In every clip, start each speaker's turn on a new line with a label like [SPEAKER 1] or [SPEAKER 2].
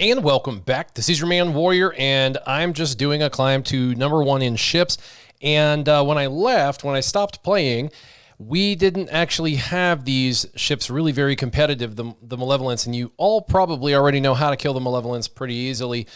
[SPEAKER 1] And welcome back. This is your man Warrior, and I'm just doing a climb to #1 in ships. And when I stopped playing, we didn't actually have these ships really very competitive, the Malevolence, and you all probably already know how to kill the Malevolence pretty easily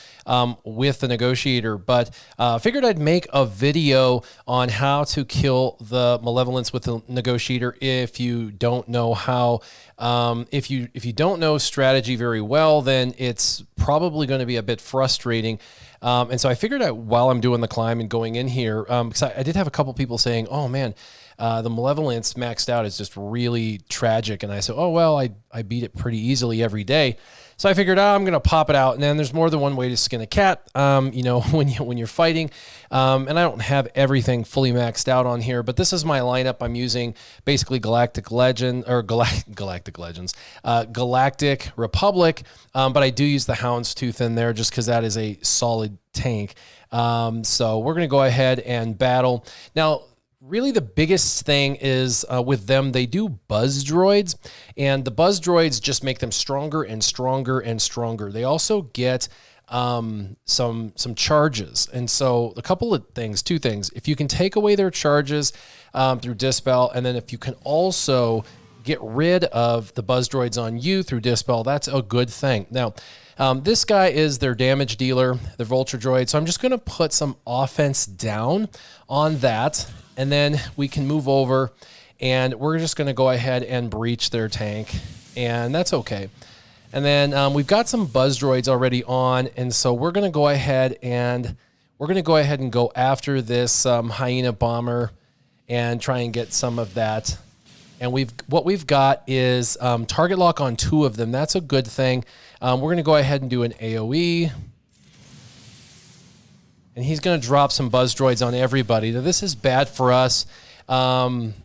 [SPEAKER 1] with the Negotiator, but figured I'd make a video on how to kill the Malevolence with the Negotiator if you don't know how. If you don't know strategy very well, then it's probably going to be a bit frustrating. And so I figured out while I'm doing the climb and going in here, because I did have a couple people saying, oh man, the Malevolence maxed out is just really tragic. And I said, oh, well, I beat it pretty easily every day. So I figured, I'm going to pop it out. And then there's more than one way to skin a cat, when you're fighting. And I don't have everything fully maxed out on here, but this is my lineup. I'm using basically Galactic Legend, or Galactic Legends, Galactic Republic. But I do use the Houndstooth in there just because that is a solid tank. So we're going to go ahead and battle. Now, really the biggest thing is with them, they do buzz droids, and the buzz droids just make them stronger and stronger and stronger. They also get some charges. And so a couple of things, two things. If you can take away their charges through Dispel, and then if you can also get rid of the buzz droids on you through Dispel, that's a good thing. Now, this guy is their damage dealer, the Vulture droid. So I'm just going to put some offense down on that. And then we can move over, and we're just going to go ahead and breach their tank, and that's okay. And then we've got some buzz droids already on, and so we're going to go ahead and go after this hyena bomber and try and get some of that. And what we've got is target lock on 2 of them. That's a good thing. We're going to go ahead and do an AoE. And he's going to drop some buzz droids on everybody. Now, this is bad for us. And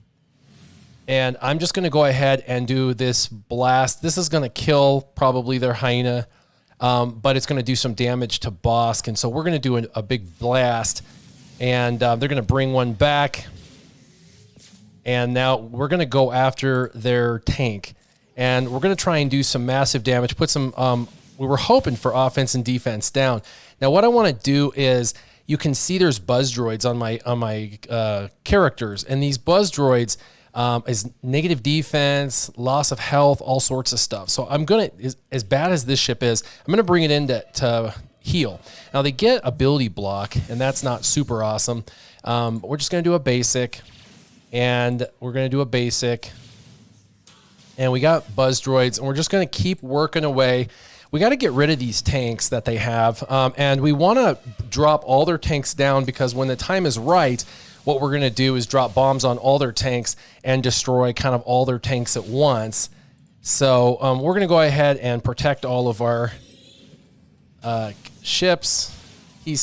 [SPEAKER 1] I'm just going to go ahead and do this blast. This is going to kill probably their hyena, but it's going to do some damage to Bosk. And so we're going to do a big blast. And they're going to bring one back. And now we're going to go after their tank. And we're going to try and do some massive damage, put some... we were hoping for offense and defense down. Now, what I want to do is, you can see there's buzz droids on my characters, and these buzz droids is negative defense, loss of health, all sorts of stuff. So I'm gonna, as bad as this ship is, I'm gonna bring it in to heal. Now they get ability block, and that's not super awesome. We're just gonna do a basic, and we're gonna do a basic, and we got buzz droids, and we're just gonna keep working away. We got to get rid of these tanks that they have, and we want to drop all their tanks down, because when the time is right, what we're going to do is drop bombs on all their tanks and destroy kind of all their tanks at once. So we're going to go ahead and protect all of our ships. We're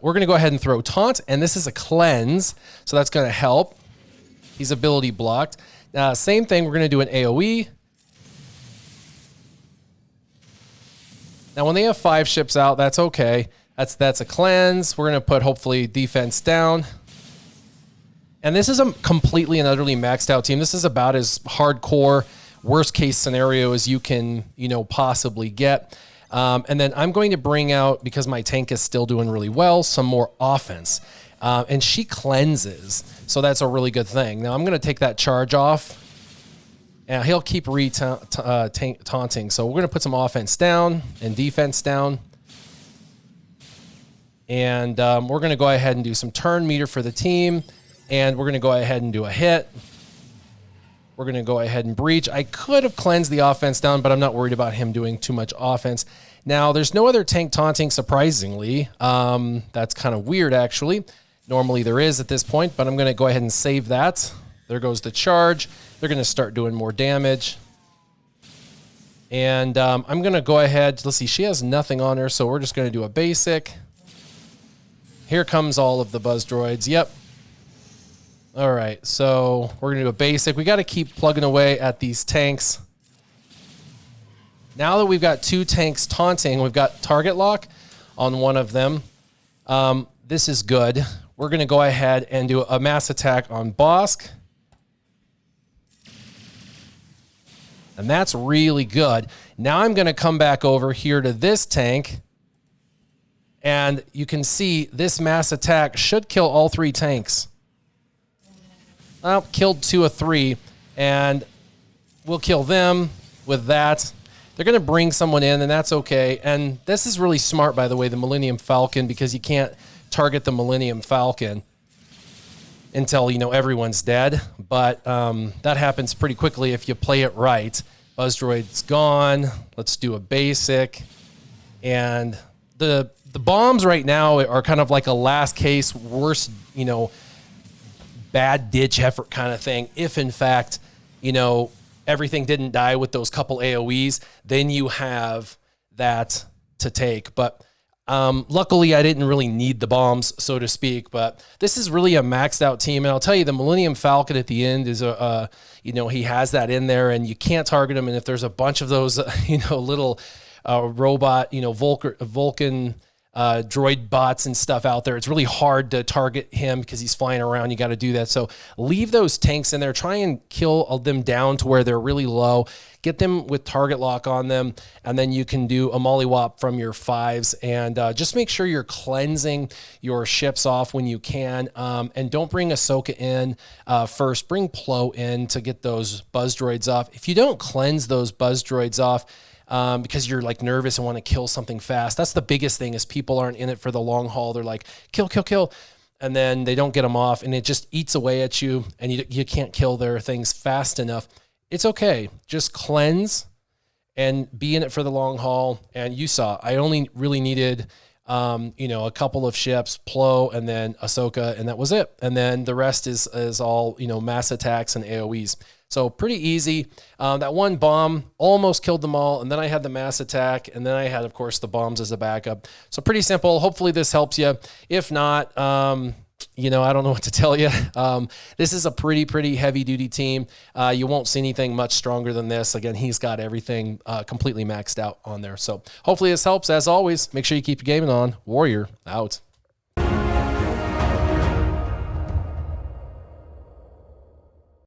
[SPEAKER 1] going to go ahead and throw Taunt, and this is a cleanse, so that's going to help. He's ability blocked. Same thing, we're going to do an AoE. Now, when they have 5 ships out, that's okay. That's a cleanse. We're going to put, hopefully, defense down. And this is a completely and utterly maxed out team. This is about as hardcore, worst-case scenario as you can, possibly get. And then I'm going to bring out, because my tank is still doing really well, some more offense. And she cleanses, so that's a really good thing. Now, I'm going to take that charge off. And he'll keep taunting. So we're going to put some offense down and defense down. And we're going to go ahead and do some turn meter for the team. And we're going to go ahead and do a hit. We're going to go ahead and breach. I could have cleansed the offense down, but I'm not worried about him doing too much offense. Now, there's no other tank taunting, surprisingly. That's kind of weird, actually. Normally there is at this point, but I'm going to go ahead and save that. There goes the charge. They're going to start doing more damage. And I'm going to go ahead. Let's see. She has nothing on her, so we're just going to do a basic. Here comes all of the buzz droids. Yep. All right. So we're going to do a basic. We got to keep plugging away at these tanks. Now that we've got 2 tanks taunting, we've got target lock on one of them. This is good. We're going to go ahead and do a mass attack on Bosk. And that's really good. Now I'm going to come back over here to this tank. And you can see this mass attack should kill all 3 tanks. Well, killed 2 of 3. And we'll kill them with that. They're going to bring someone in, and that's okay. And this is really smart, by the way, the Millennium Falcon, because you can't target the Millennium Falcon until, you know, everyone's dead. But that happens pretty quickly if you play it right. Buzz droid's gone. Let's do a basic. And the bombs right now are kind of like a last case, worst, you know, bad ditch effort kind of thing. If in fact, you know, everything didn't die with those couple AoEs, then you have that to take. But luckily, I didn't really need the bombs, so to speak. But this is really a maxed out team. And I'll tell you, the Millennium Falcon at the end is you know, he has that in there, and you can't target him. And if there's a bunch of those, you know, little robot, you know, Vulcan droid bots and stuff out there, it's really hard to target him because he's flying around. You got to do that. So leave those tanks in there. Try and kill them down to where they're really low. Get them with target lock on them, and then you can do a mollywop from your 5s. And just make sure you're cleansing your ships off when you can. And don't bring Ahsoka in first. Bring Plo in to get those buzz droids off. If you don't cleanse those buzz droids off, because you're like nervous and want to kill something fast. That's the biggest thing, is people aren't in it for the long haul. They're like, kill, kill, kill. And then they don't get them off, and it just eats away at you, and you can't kill their things fast enough. It's okay. Just cleanse and be in it for the long haul. And you saw, I only really needed, you know, a couple of ships, Plo and then Ahsoka, and that was it. And then the rest is all, you know, mass attacks and AoEs. So pretty easy. That one bomb almost killed them all. And then I had the mass attack. And then I had, of course, the bombs as a backup. So pretty simple. Hopefully this helps you. If not, you know, I don't know what to tell you. This is a pretty heavy duty team. You won't see anything much stronger than this. Again, he's got everything completely maxed out on there. So hopefully this helps. As always, make sure you keep your gaming on. Warrior out.